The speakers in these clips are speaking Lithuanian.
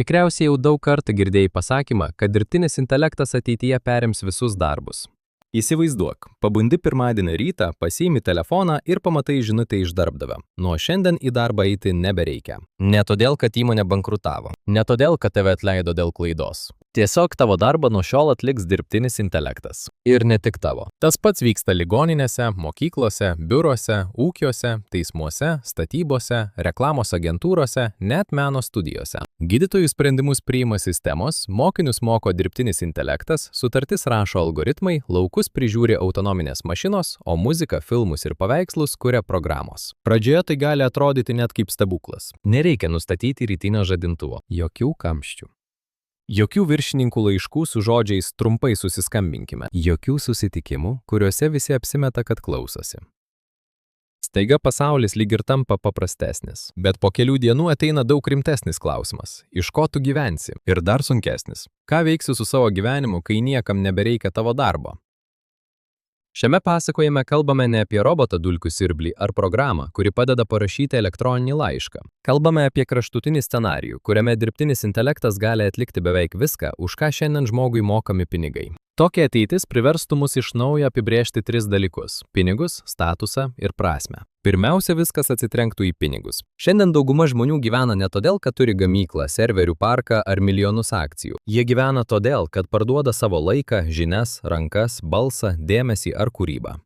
Tikriausiai jau daug kartų girdėjai pasakymą, kad dirbtinis intelektas ateityje perims visus darbus. Įsivaizduok, pabundi pirmadienį rytą, pasiimi telefoną ir pamatai žinutę iš darbdavio. Nuo šiandien į darbą eiti nebereikia. Ne todėl, kad įmonė bankrutavo. Ne todėl, kad tave atleido dėl klaidos. Tiesiog tavo darbą nuo šiol atliks dirbtinis intelektas. Ir ne tik tavo. Tas pats vyksta ligoninėse, mokyklose, biuruose, ūkiuose, teismuose, statybose, reklamos agentūrose, net meno studijose. Gydytojų sprendimus priima sistemos, mokinius moko dirbtinis intelektas, sutartis rašo algoritmai, laukus prižiūri autonominės mašinos, o muziką, filmus ir paveikslus kuria programos. Pradžioje tai gali atrodyti net kaip stebuklas. Nereikia nustatyti rytinio žadintuvo. Jokių kamščių. Jokių viršininkų laiškų su žodžiais trumpai susiskambinkime. Jokių susitikimų, kuriuose visi apsimeta, kad klausosi. Staiga pasaulis lyg ir tampa paprastesnis. Bet po kelių dienų ateina daug rimtesnis klausimas. Iš ko tu gyvensi? Ir dar sunkesnis. Ką veiksi su savo gyvenimu, kai niekam nebereikia tavo darbo? Šiame pasakojime kalbame ne apie robotą dulkių siurblį ar programą, kuri padeda parašyti elektroninį laišką. Kalbame apie kraštutinį scenarijų, kuriame dirbtinis intelektas gali atlikti beveik viską, už ką šiandien žmogui mokami pinigai. Tokia ateitis priverstų mus iš naujo apibrėžti 3 dalykus – pinigus, statusą ir prasmę. Pirmiausia, viskas atsitrenktų į pinigus. Šiandien dauguma žmonių gyvena ne todėl, kad turi gamyklą, serverių parką ar milijonus akcijų. Jie gyvena todėl, kad parduoda savo laiką, žinias, rankas, balsą, dėmesį ar kūrybą.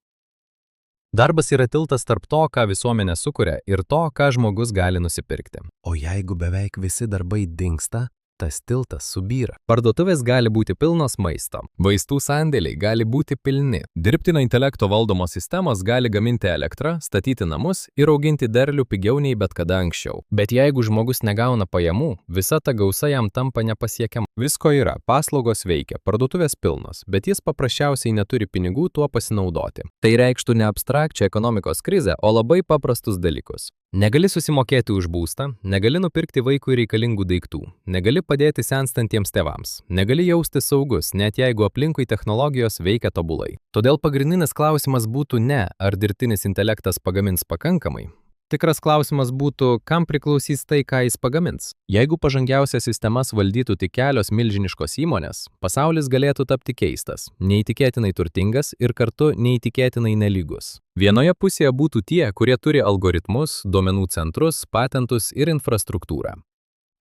Darbas yra tiltas tarp to, ką visuomenė sukuria, ir to, ką žmogus gali nusipirkti. O jeigu beveik visi darbai dingsta, tas tiltas subyra. Parduotuvės gali būti pilnos maisto. Vaistų sandėliai gali būti pilni. Dirbtinio intelekto valdomos sistemos gali gaminti elektrą, statyti namus ir auginti derlių pigiau nei bet kada anksčiau. Bet jeigu žmogus negauna pajamų, visa ta gausa jam tampa nepasiekiama. Visko yra, paslaugos veikia, parduotuvės pilnos, bet jis paprasčiausiai neturi pinigų tuo pasinaudoti. Tai reikštų ne abstrakčią ekonomikos krizę, o labai paprastus dalykus. Negali susimokėti už būstą, negali nupirkti vaikui reikalingų daiktų, negali padėti senstantiems tėvams, negali jausti saugus, net jeigu aplinkui technologijos veikia tobulai. Todėl pagrindinis klausimas būtų ne, ar dirbtinis intelektas pagamins pakankamai. Tikras klausimas būtų, kam priklausys tai, ką jis pagamins. Jeigu pažangiausias sistemas valdytų tik kelios milžiniškos įmonės, pasaulis galėtų tapti keistas, neįtikėtinai turtingas ir kartu neįtikėtinai nelygus. Vienoje pusėje būtų tie, kurie turi algoritmus, duomenų centrus, patentus ir infrastruktūrą.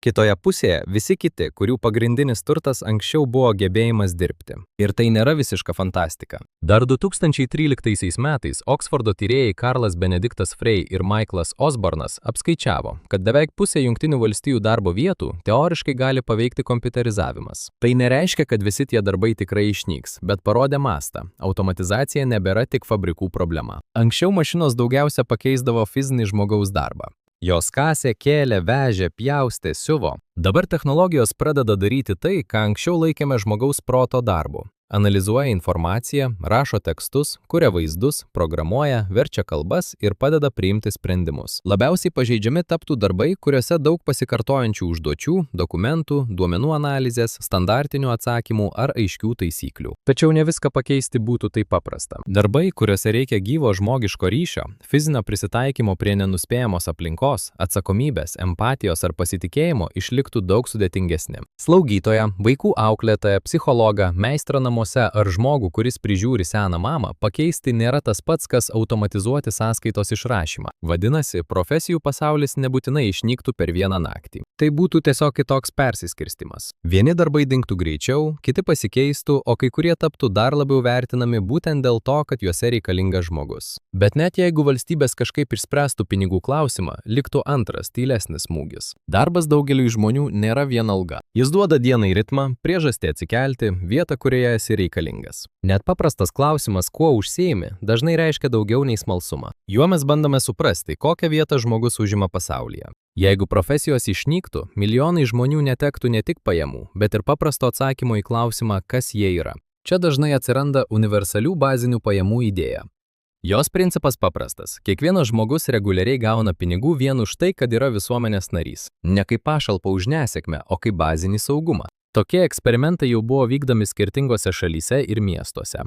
Kitoje pusėje visi kiti, kurių pagrindinis turtas anksčiau buvo gebėjimas dirbti. Ir tai nėra visiška fantastika. Dar 2013 metais Oksfordo tyrėjai Karlas Benediktas Frey ir Michaelas Osbornas apskaičiavo, kad beveik pusė Jungtinių valstijų darbo vietų teoriškai gali paveikti kompiuterizavimas. Tai nereiškia, kad visi tie darbai tikrai išnyks, bet parodė mastą. Automatizacija nebėra tik fabrikų problema. Anksčiau mašinos daugiausia pakeisdavo fizinį žmogaus darbą. Jos kasė, kėlė, vežė, pjaustė, siuvo. Dabar technologijos pradeda daryti tai, ką anksčiau laikėme žmogaus proto darbu. Analizuoja informaciją, rašo tekstus, kuria vaizdus, programuoja, verčia kalbas ir padeda priimti sprendimus. Labiausiai pažeidžiami taptų darbai, kuriuose daug pasikartojančių užduočių, dokumentų, duomenų analizės, standartinių atsakymų ar aiškių taisyklių. Tačiau ne viską pakeisti būtų taip paprasta. Darbai, kuriuose reikia gyvo žmogiško ryšio, fizinio prisitaikymo prie nenuspėjamos aplinkos, atsakomybės, empatijos ar pasitikėjimo išliktų daug sudėtingesni. Slaugytoja, vaikų auklėtoja, psichologą, meistrą namuose ar žmogų, kuris prižiūri seną mamą, pakeisti nėra tas pats, kas automatizuoti sąskaitos išrašymą. Vadinasi, profesijų pasaulis nebūtinai išnyktų per vieną naktį. Tai būtų tiesiog kitoks persiskirstimas. Vieni darbai dingtų greičiau, kiti pasikeistų, o kai kurie taptų dar labiau vertinami būtent dėl to, kad juose reikalingas žmogus. Bet net jeigu valstybės kažkaip išspręstų pinigų klausimą, liktų antras, tylesnis smūgis. Darbas daugeliui žmonių nėra viena alga. Jis duoda dienai ritmą, priežastį atsikelti, vietą, kurioje esi reikalingas. Net paprastas klausimas, kuo užsiimi, dažnai reiškia daugiau nei smalsumą. Juo mes bandome suprasti, kokią vietą žmogus užima pasaulyje. Jeigu profesijos išnyktų, milijonai žmonių netektų ne tik pajamų, bet ir paprasto atsakymo į klausimą, kas jie yra. Čia dažnai atsiranda universalių bazinių pajamų idėja. Jos principas paprastas. Kiekvienas žmogus reguliariai gauna pinigų vien už tai, kad yra visuomenės narys. Ne kaip pašalpa už nesėkmę, o kaip bazinį saugumą. Tokie eksperimentai jau buvo vykdomi skirtingose šalyse ir miestuose.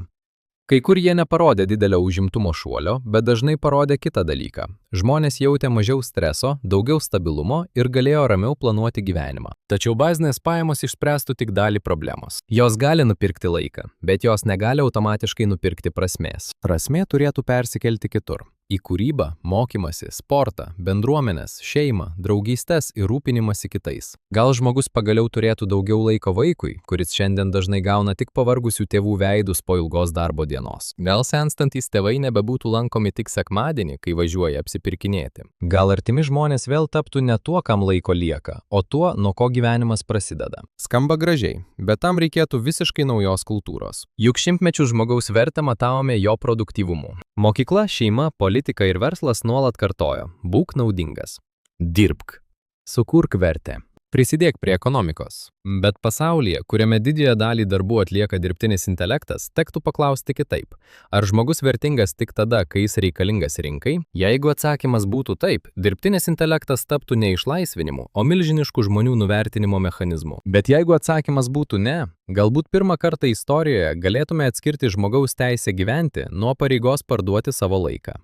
Kai kur jie neparodė didelio užimtumo šuolio, bet dažnai parodė kitą dalyką. Žmonės jautė mažiau streso, daugiau stabilumo ir galėjo ramiau planuoti gyvenimą. Tačiau bazinės pajamos išspręstų tik dalį problemos. Jos gali nupirkti laiką, bet jos negali automatiškai nupirkti prasmės. Prasmė turėtų persikelti kitur. Į kūrybą, mokymasi, sportą, bendruomenės, šeimą, draugystės ir rūpinimąsi kitais. Gal žmogus pagaliau turėtų daugiau laiko vaikui, kuris šiandien dažnai gauna tik pavargusių tėvų veidus po ilgos darbo dienos. Gal senstantys tėvai nebebūtų lankomi tik sekmadienį, kai važiuoja apsipirkinėti. Gal artimi žmonės vėl taptų ne tuo, kam laiko lieka, o tuo, nuo ko gyvenimas prasideda. Skamba gražiai, bet tam reikėtų visiškai naujos kultūros. Juk šimtmečių žmogaus vertę matavome jo produktyvumu. Mokykla, šeima, politika ir verslas nuolat kartojo: būk naudingas. Dirbk. Sukurk vertę. Prisidėk prie ekonomikos. Bet pasaulyje, kuriame didžiąją dalį darbų atlieka dirbtinis intelektas, tektų paklausti kitaip. Ar žmogus vertingas tik tada, kai jis reikalingas rinkai? Jeigu atsakymas būtų taip, dirbtinis intelektas taptų ne išlaisvinimu, o milžinišku žmonių nuvertinimo mechanizmu. Bet jeigu atsakymas būtų ne, galbūt pirmą kartą istorijoje galėtume atskirti žmogaus teisę gyventi nuo pareigos parduoti savo laiką.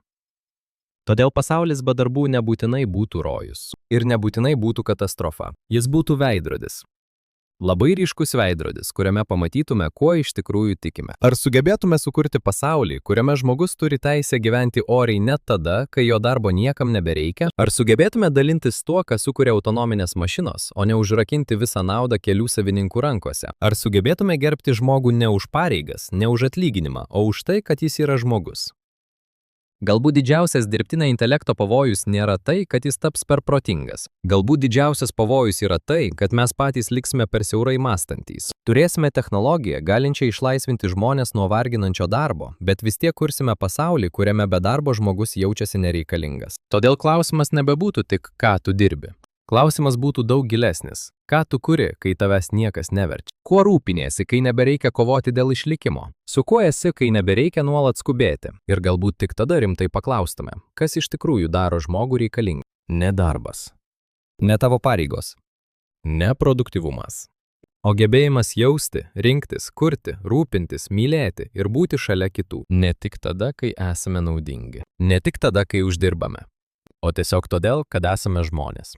Todėl pasaulis be darbų nebūtinai būtų rojus. Ir nebūtinai būtų katastrofa. Jis būtų veidrodis. Labai ryškus veidrodis, kuriame pamatytume, kuo iš tikrųjų tikime. Ar sugebėtume sukurti pasaulį, kuriame žmogus turi teisę gyventi oriai net tada, kai jo darbo niekam nebereikia? Ar sugebėtume dalintis tuo, ką sukuria autonominės mašinos, o ne užrakinti visą naudą kelių savininkų rankose? Ar sugebėtume gerbti žmogų ne už pareigas, ne už atlyginimą, o už tai, kad jis yra žmogus? Galbūt didžiausias dirbtinio intelekto pavojus nėra tai, kad jis taps per protingas. Galbūt didžiausias pavojus yra tai, kad mes patys liksime per siaurai mąstantys. Turėsime technologiją, galinčią išlaisvinti žmonės nuo varginančio darbo, bet vis tiek kursime pasaulį, kuriame be darbo žmogus jaučiasi nereikalingas. Todėl klausimas nebebūtų tik, ką tu dirbi. Klausimas būtų daug gilesnis. Ką tu kuri, kai tavęs niekas neverčia? Kuo rūpiniesi, kai nebereikia kovoti dėl išlikimo? Su kuo esi, kai nebereikia nuolat skubėti? Ir galbūt tik tada rimtai paklaustume, kas iš tikrųjų daro žmogų reikalingą? Ne darbas. Ne tavo pareigos. Ne produktyvumas. O gebėjimas jausti, rinktis, kurti, rūpintis, mylėti ir būti šalia kitų. Ne tik tada, kai esame naudingi. Ne tik tada, kai uždirbame. O tiesiog todėl, kad esame žmonės.